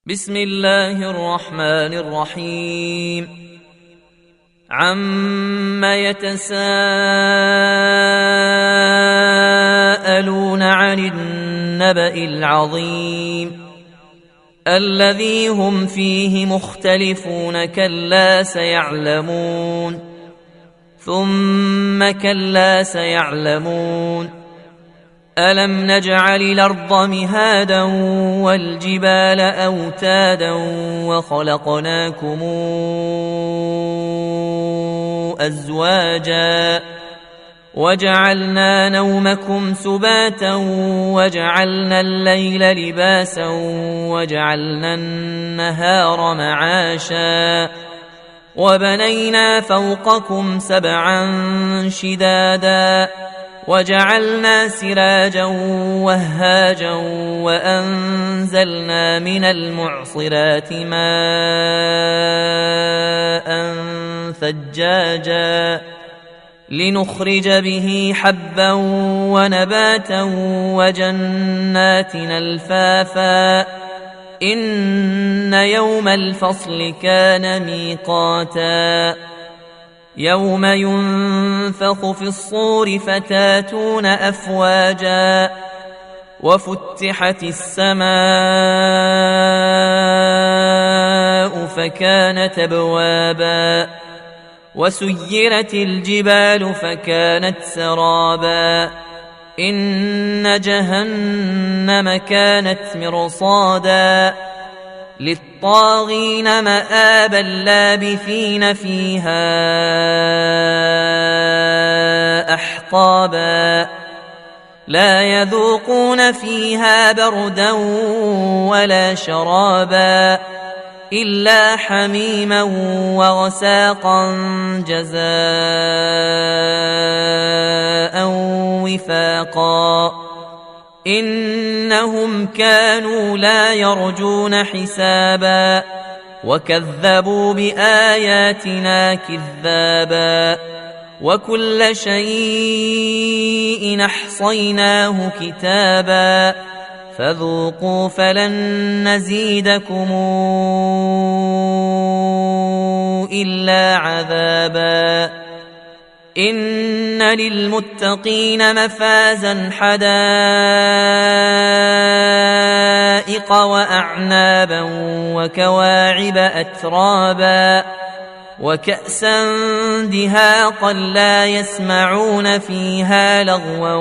بسم الله الرحمن الرحيم عم يتساءلون عن النبأ العظيم الذي هم فيه مختلفون كلا سيعلمون ثم كلا سيعلمون ألم نجعل الأرض مهادا والجبال أوتادا وخلقناكم أزواجا وجعلنا نومكم سباتا وجعلنا الليل لباسا وجعلنا النهار معاشا وبنينا فوقكم سبعا شدادا وجعلنا سراجا وهاجا وأنزلنا من المعصرات ماء ثجاجا لنخرج به حبا ونباتا وجنات ألفافا إن يوم الفصل كان ميقاتا يوم ينفخ في الصور فتاتون أفواجا وفتحت السماء فكانت أبوابا وسيرت الجبال فكانت سرابا إن جهنم كانت مرصادا للطاغين مآبا لابثين فيها أحقابا لا يذوقون فيها بردا ولا شرابا إلا حميما وغساقا جزاء وفاقا إنهم كانوا لا يرجون حسابا وكذبوا بآياتنا كذابا وكل شيء أحصيناه كتابا فذوقوا فلن نزيدكم إلا عذابا إن للمتقين مفازا حدائق وأعنابا وكواعب أترابا وكأسا دهاقا لا يسمعون فيها لغوا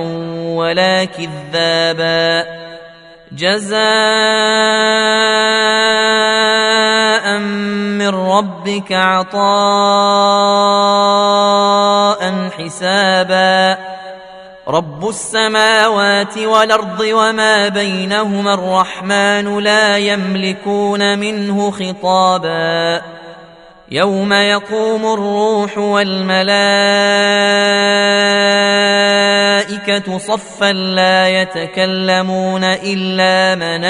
ولا كذابا جزاء من ربك عطاء حسابا رب السماوات والأرض وما بينهما الرحمن لا يملكون منه خطابا يوم يقوم الروح والملائكة صفا لا يتكلمون إلا من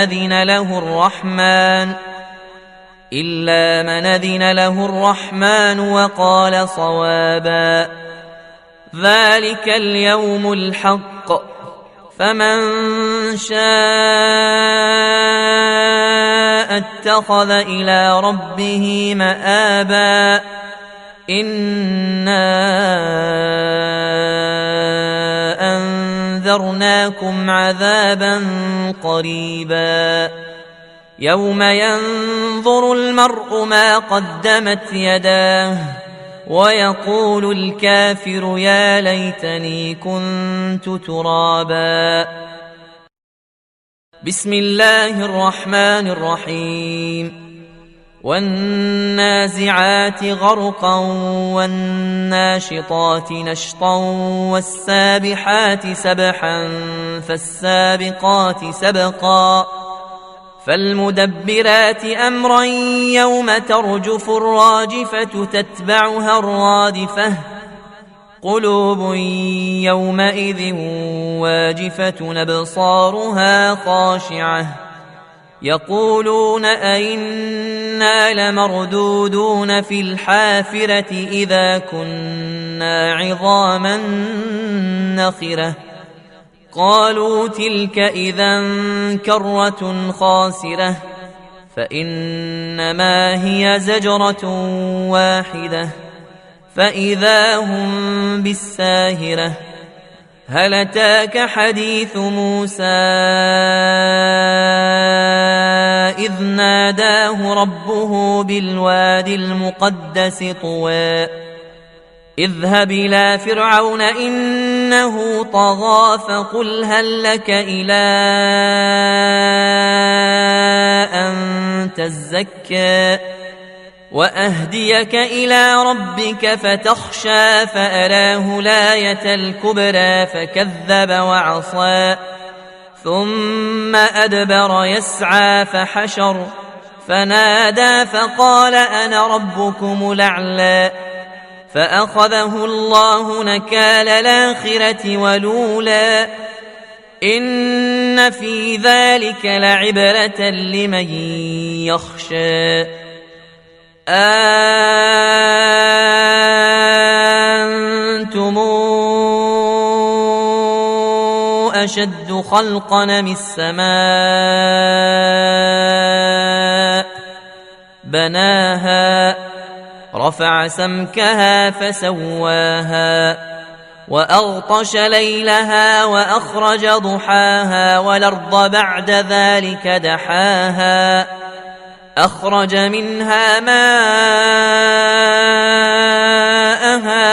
أذن له الرحمن وقال صوابا ذلك اليوم الحق فمن شاء اتخذ إلى ربه مآبا إنا أنذرناكم عذابا قريبا يوم ينظر المرء ما قدمت يداه ويقول الكافر يا ليتني كنت ترابا بسم الله الرحمن الرحيم والنازعات غرقا والناشطات نشطا والسابحات سبحا فالسابقات سبقا فالمدبرات أمرا يوم ترجف الراجفة تتبعها الرادفة قلوب يومئذ واجفة أبصارها خاشعة يقولون أئنا لمردودون في الحافرة إذا كنا عظاما نخرة قالوا تلك إذا كرة خاسرة فإنما هي زجرة واحدة فإذا هم بالساهرة. هل أتاك حديث موسى إذ ناداه ربه بالوادي المقدس طوى اذهب إلى فرعون إنه طغى فقل هل لك إلى أن تزكى وأهديك إلى ربك فتخشى فأراه الآية الكبرى فكذب وعصى ثم أدبر يسعى فحشر فنادى فقال أنا ربكم الأعلى فأخذه الله نكال الآخرة والأولى إن في ذلك لعبرة لمن يخشى. أنتم أشد خلقا من السماء بناها رفع سمكها فسواها وأغطش ليلها وأخرج ضحاها والأرض بعد ذلك دحاها أخرج منها ماءها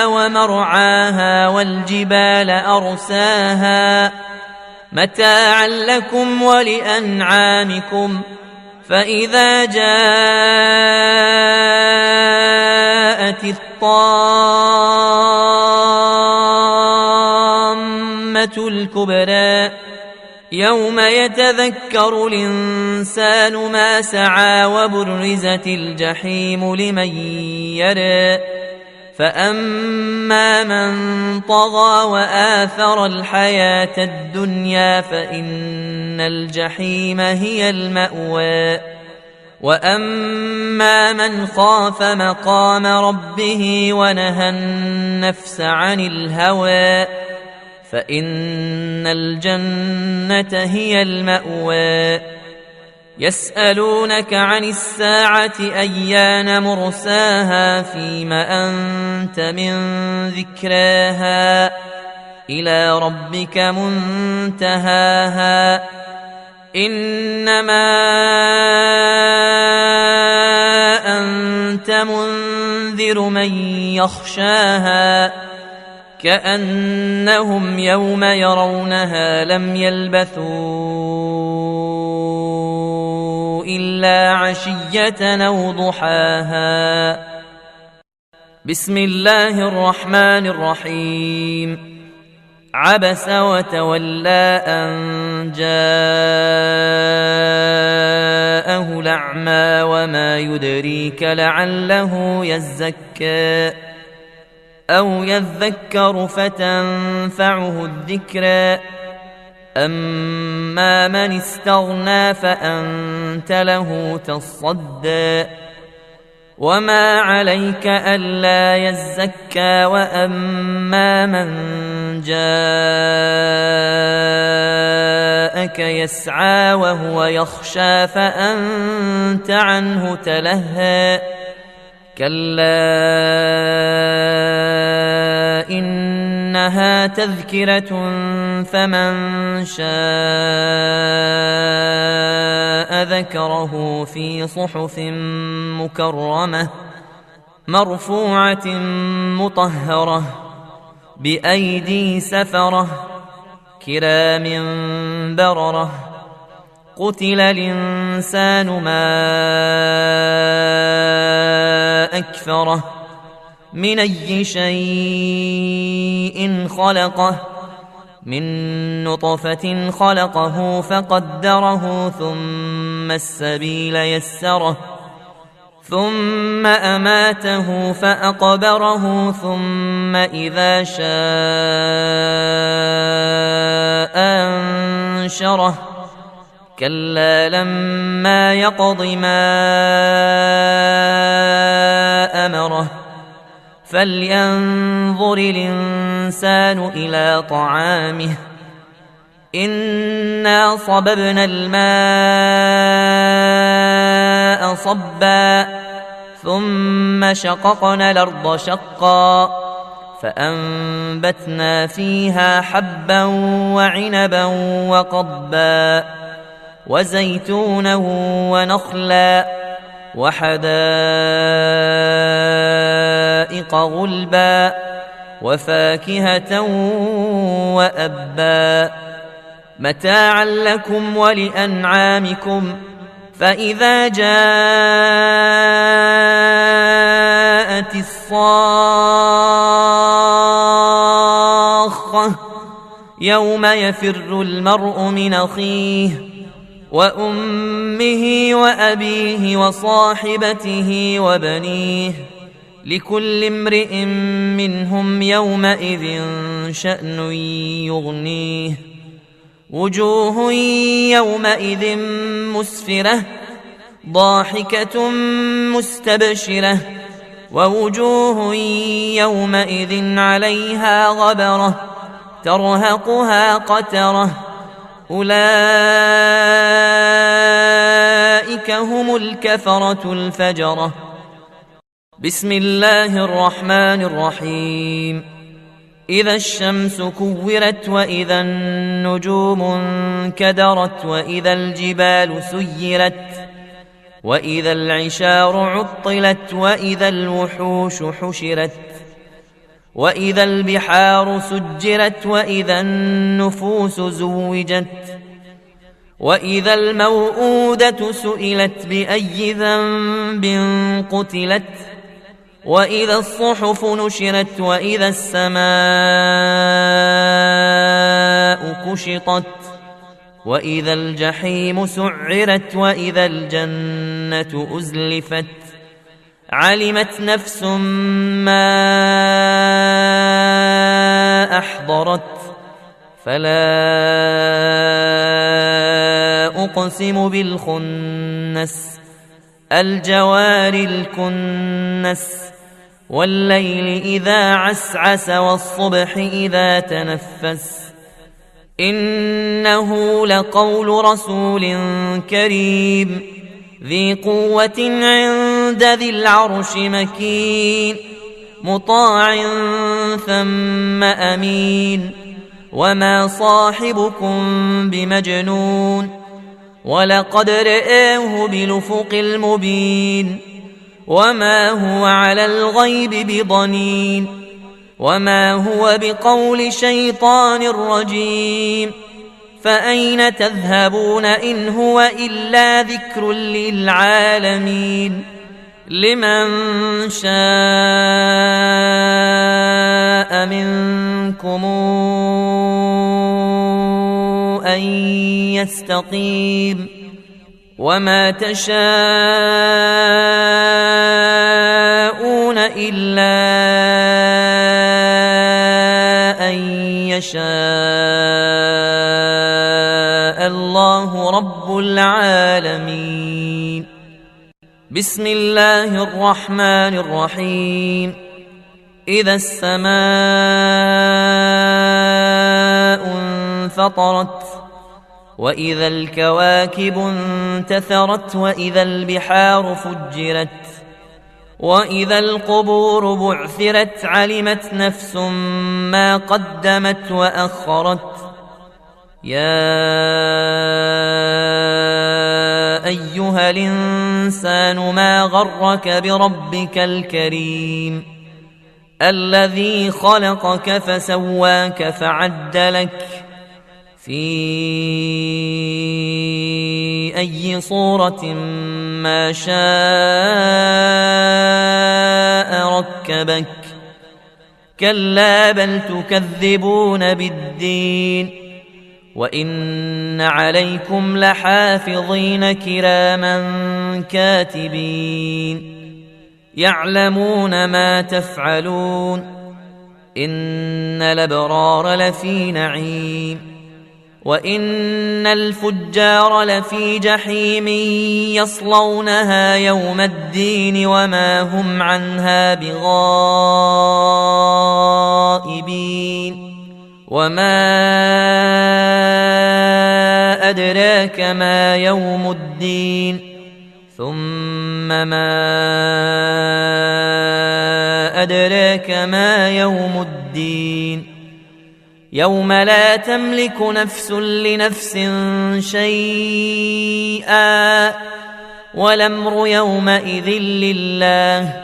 ومرعاها والجبال أرساها متاعا لكم ولأنعامكم فإذا جاءت الطامة الكبرى يوم يتذكر الإنسان ما سعى وبرزت الجحيم لمن يرى فأما من طغى وآثر الحياة الدنيا فإن الجحيم هي المأوى وأما من خاف مقام ربه ونهى النفس عن الهوى فإن الجنة هي المأوى يسألونك عن الساعة أيان مرساها فيم أنت من ذكراها إلى ربك منتهاها إنما أنت منذر من يخشاها كأنهم يوم يرونها لم يلبثوا إلا عشية أو ضحاها. بسم الله الرحمن الرحيم. عبس وتولى أن جاءه الأعمى وما يدريك لعله يزكى أو يذكر فتنفعه الذكرى أما من استغنى فأنت له تصدى وما عليك ألا يزكى وأما من جاءك يسعى وهو يخشى فأنت عنه تلهى كلا إنها تذكرة فمن شاء ذكره في صحف مكرمة مرفوعة مطهرة بأيدي سفرة كرام بررة قتل الإنسان ما أكفره من أي شيء خلقه من نطفة خلقه فقدره ثم السبيل يسره ثم أماته فأقبره ثم إذا شاء أنشره كلا لما يقض ما أمره فلينظر الإنسان إلى طعامه إنا صببنا الماء صبا ثم شققنا الأرض شقا فأنبتنا فيها حبا وعنبا وقضبا وزيتونا ونخلا وحدائق غلبا وفاكهة وأبا متاعا لكم ولأنعامكم فإذا جاءت الصاخة يوم يفر المرء من أخيه وأمه وأبيه وصاحبته وبنيه لكل امرئ منهم يومئذ شأن يغنيه وجوه يومئذ مسفرة ضاحكة مستبشرة ووجوه يومئذ عليها غبرة ترهقها قترة أولئك هم الكفرة الفجرة. بسم الله الرحمن الرحيم. إذا الشمس كورت وإذا النجوم انكدرت وإذا الجبال سيرت وإذا العشار عطلت وإذا الوحوش حشرت وإذا البحار سجرت وإذا النفوس زوجت وإذا الموءودة سئلت بأي ذنب قتلت وإذا الصحف نشرت وإذا السماء كشطت وإذا الجحيم سعرت وإذا الجنة أزلفت علمت نفس ما أحضرت فلا أقسم بالخنس الجوار الكنس والليل إذا عسعس والصبح إذا تنفس إنه لقول رسول كريم ذي قوة عند ذي العرش مكين مطاع ثم أمين وما صاحبكم بمجنون ولقد رآه بالأفق المبين وما هو على الغيب بضنين وما هو بقول شيطان رجيم فأين تذهبون إن هو إلا ذكر للعالمين لمن شاء منكم أن يستقيم وما تشاءون إلا أن يشاء الله رب العالمين. بسم الله الرحمن الرحيم. إذا السماء انفطرت وإذا الكواكب انتثرت وإذا البحار فجرت وإذا القبور بعثرت علمت نفس ما قدمت وأخرت يا أيها الإنسان ما غرك بربك الكريم الذي خلقك فسواك فعدلك في أي صورة ما شاء ركبك كلا بل تكذبون بالدين وإن عليكم لحافظين كراما كاتبين يعلمون ما تفعلون إن الأبرار لفي نعيم وإن الفجار لفي جحيم يصلونها يوم الدين وما هم عنها بغائبين وما أدراك ما يوم الدين ثم ما أدراك ما يوم الدين يوم لا تملك نفس لنفس شيئا والأمر يومئذ لله.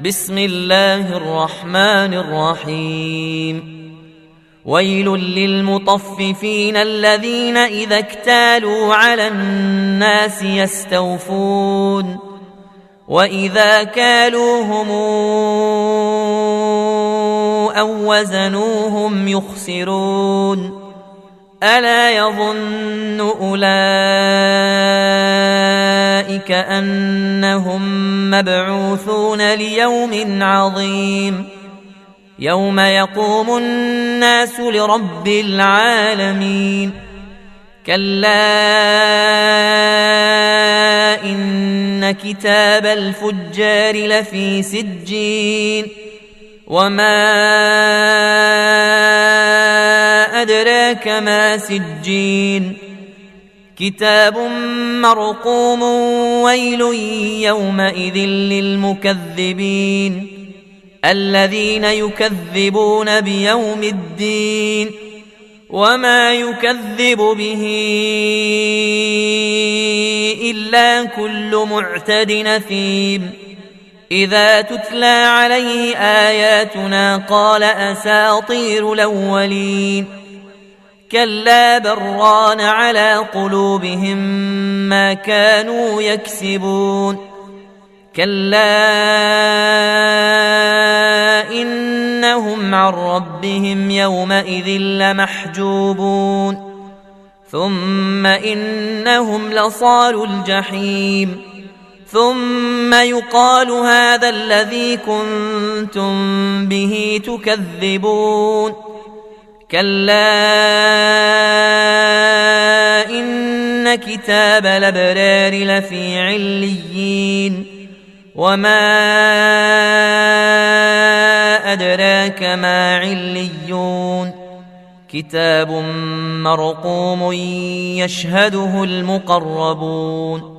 بسم الله الرحمن الرحيم. ويل للمطففين الذين إذا اكتالوا على الناس يستوفون وإذا كالوهم أو وزنوهم يخسرون. ألا يظن أولئك أنهم مبعوثون ليوم عظيم يوم يقوم الناس لرب العالمين. كلا إن كتاب الفجار لفي سجين وما أدراك ما سجين كتاب مرقوم. ويل يومئذ للمكذبين الذين يكذبون بيوم الدين وما يكذب به إلا كل معتد أثيم. إذا تتلى عليه آياتنا قال أساطير الأولين. كلا بران على قلوبهم ما كانوا يكسبون. كلا إنهم عن ربهم يومئذ لمحجوبون. ثم إنهم لصالوا الجحيم ثم يقال هذا الذي كنتم به تكذبون. كلا إن كتاب الأبرار لفي عليين وما أدراك ما عليون كتاب مرقوم يشهده المقربون.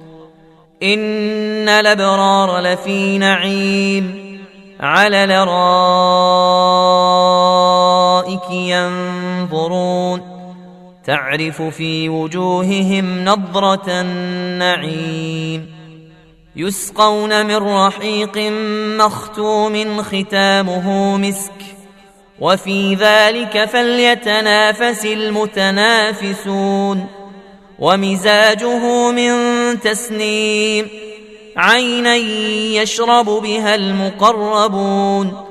إن الأبرار لفي نعيم على الأرائك ينظرون تعرف في وجوههم نضرة النعيم. يسقون من رحيق مختوم ختامه مسك وفي ذلك فليتنافس المتنافسون. ومزاجه من تسنيم عينا يشرب بها المقربون.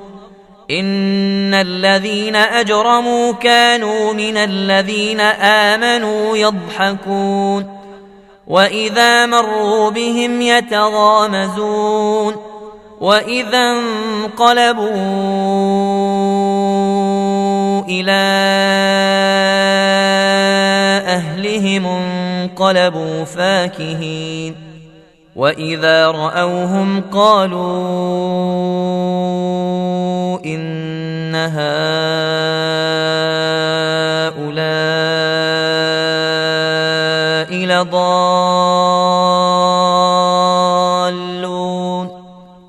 إن الذين أجرموا كانوا من الذين آمنوا يضحكون وإذا مروا بهم يتغامزون. وإذا انقلبوا إلى أهلهم انقلبوا فاكهين. وإذا رأوهم قالوا إن هؤلاء لضالون.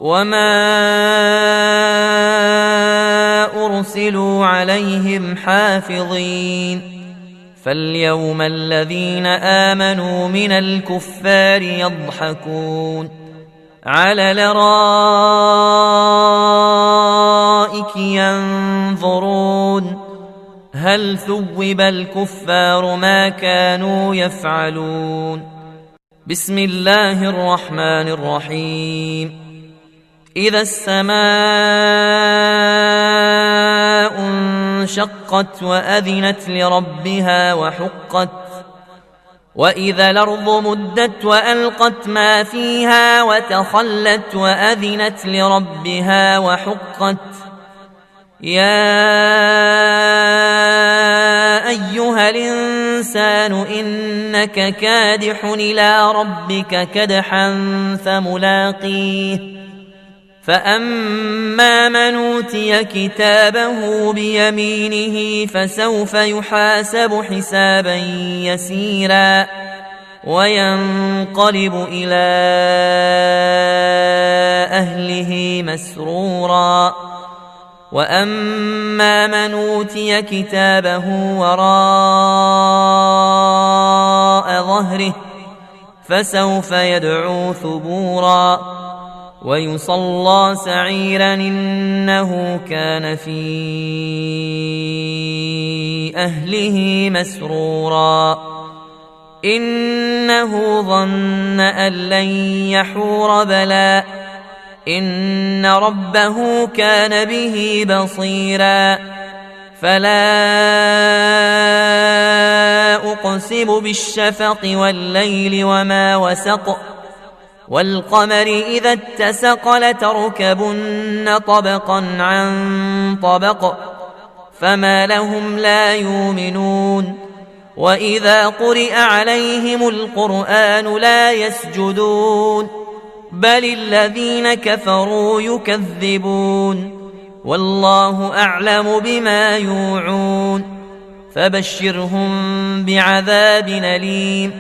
وما أرسلوا عليهم حافظين. فاليوم الذين آمنوا من الكفار يضحكون على الأرائك ينظرون هل ثوب الكفار ما كانوا يفعلون. بسم الله الرحمن الرحيم. إذا السماء انشقت وأذنت لربها وحقت. وإذا الأرض مدت وألقت ما فيها وتخلت وأذنت لربها وحقت. يا أيها الإنسان إنك كادح إلى ربك كدحا فملاقيه. فأما من أوتي كتابه بيمينه فسوف يحاسب حسابا يسيرا وينقلب إلى أهله مسرورا. وأما من أوتي كتابه وراء ظهره فسوف يدعو ثبورا ويصلى سعيرا إنه كان في أهله مسرورا. إنه ظن أن لن يحور بلى إن ربه كان به بصيرا. فلا أقسم بالشفق والليل وما وسق والقمر إذا اتسق لتركبن طبقا عن طبق فما لهم لا يؤمنون. وإذا قرئ عليهم القرآن لا يسجدون بل الذين كفروا يكذبون والله أعلم بما يوعون. فبشرهم بعذاب أليم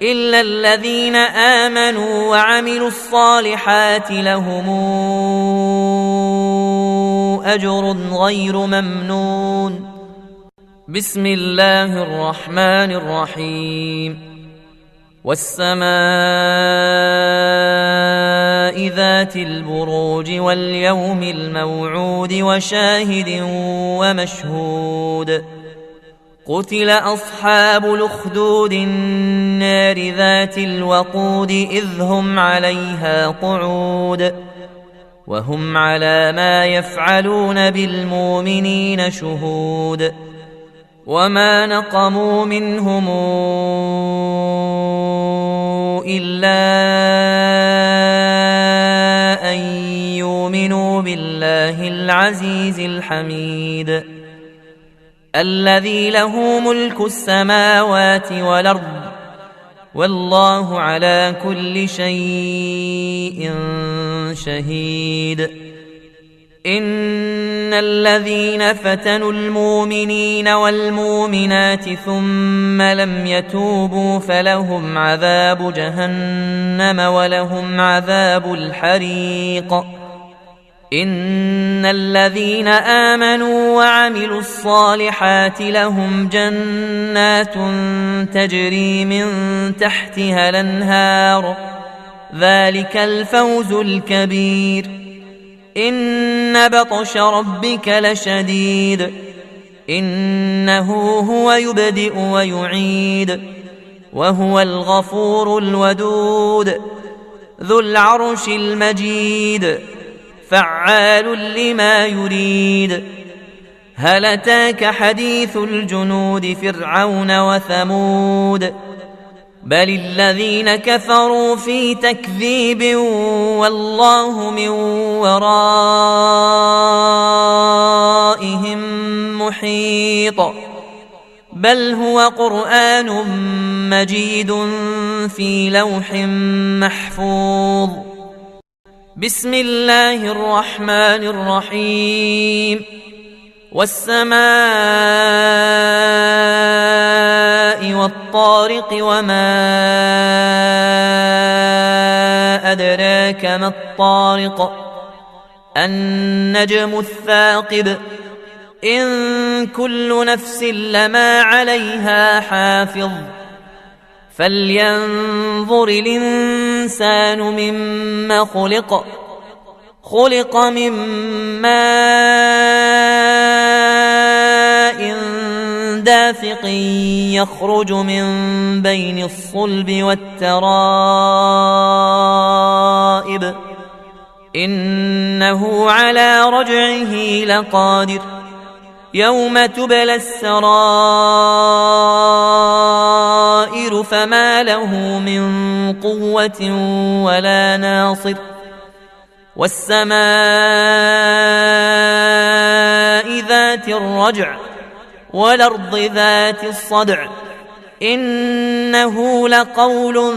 إلا الذين آمنوا وعملوا الصالحات لهم أجر غير ممنون. بسم الله الرحمن الرحيم. والسماء ذات البروج واليوم الموعود وشاهد ومشهود. قتل أصحاب الأخدود النار ذات الوقود إذ هم عليها قعود وهم على ما يفعلون بالمؤمنين شهود. وما نقموا منهم إلا أن يؤمنوا بالله العزيز الحميد الذي له ملك السماوات والأرض والله على كل شيء شهيد. إن الذين فتنوا المؤمنين والمؤمنات ثم لم يتوبوا فلهم عذاب جهنم ولهم عذاب الحريق. إن الذين آمنوا وعملوا الصالحات لهم جنات تجري من تحتها الأنهار ذلك الفوز الكبير. إن بطش ربك لشديد إنه هو يبدئ ويعيد وهو الغفور الودود ذو العرش المجيد فعال لما يريد. هل أتاك حديث الجنود فرعون وثمود بل الذين كفروا في تكذيب والله من ورائهم محيط. بل هو قرآن مجيد في لوح محفوظ. بسم الله الرحمن الرحيم. والسماء والطارق وما أدراك ما الطارق النجم الثاقب. إن كل نفس لما عليها حافظ فلينظر الإنسان مما خلق. خلق من ماء دافق يخرج من بين الصلب والترائب إنه على رجعه لقادر. يوم تبلى السرائر فما له من قوة ولا ناصر. والسماء ذات الرجع والأرض ذات الصدع إنه لقول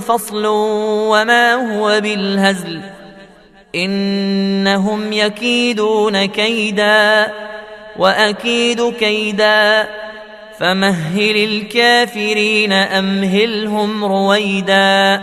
فصل وما هو بالهزل. إنهم يكيدون كيدا وأكيد كيدا فمهل الكافرين أمهلهم رويدا